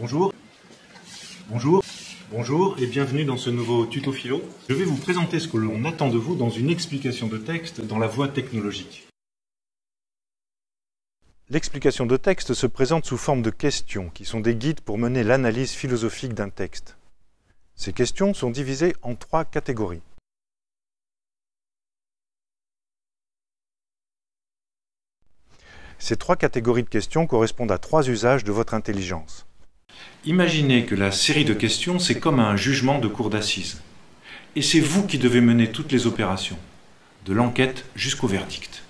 Bonjour. Bonjour et bienvenue dans ce nouveau tuto philo. Je vais vous présenter ce que l'on attend de vous dans une explication de texte dans la voie technologique. L'explication de texte se présente sous forme de questions qui sont des guides pour mener l'analyse philosophique d'un texte. Ces questions sont divisées en 3 catégories. Ces 3 catégories de questions correspondent à 3 usages de votre intelligence. Imaginez que la série de questions, c'est comme un jugement de cour d'assises. Et c'est vous qui devez mener toutes les opérations, de l'enquête jusqu'au verdict.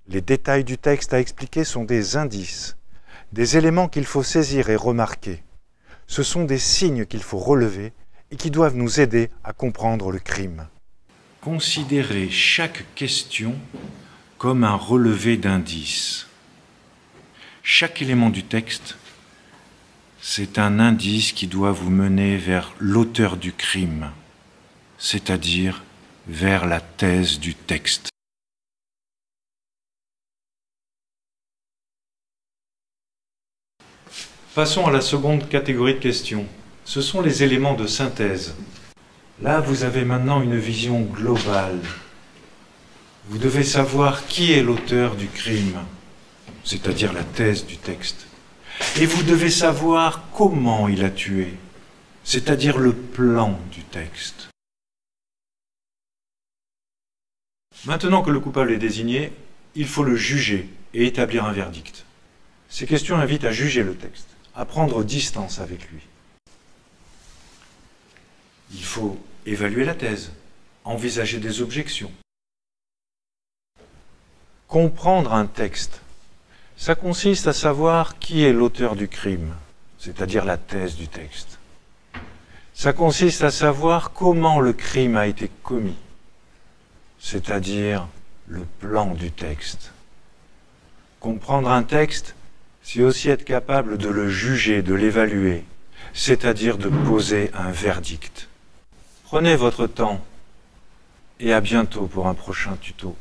Les détails du texte à expliquer sont des indices, des éléments qu'il faut saisir et remarquer. Ce sont des signes qu'il faut relever et qui doivent nous aider à comprendre le crime. Considérez chaque question comme un relevé d'indices. Chaque élément du texte, c'est un indice qui doit vous mener vers l'auteur du crime, c'est-à-dire vers la thèse du texte. Passons à la seconde catégorie de questions. Ce sont les éléments de synthèse. Là, vous avez maintenant une vision globale. Vous devez savoir qui est l'auteur du crime, c'est-à-dire la thèse du texte. Et vous devez savoir comment il a tué, c'est-à-dire le plan du texte. Maintenant que le coupable est désigné, il faut le juger et établir un verdict. Ces questions invitent à juger le texte, à prendre distance avec lui. Il faut évaluer la thèse, envisager des objections. Comprendre un texte, ça consiste à savoir qui est l'auteur du crime, c'est-à-dire la thèse du texte. Ça consiste à savoir comment le crime a été commis, c'est-à-dire le plan du texte. Comprendre un texte, c'est aussi être capable de le juger, de l'évaluer, c'est-à-dire de poser un verdict. Prenez votre temps et à bientôt pour un prochain tuto.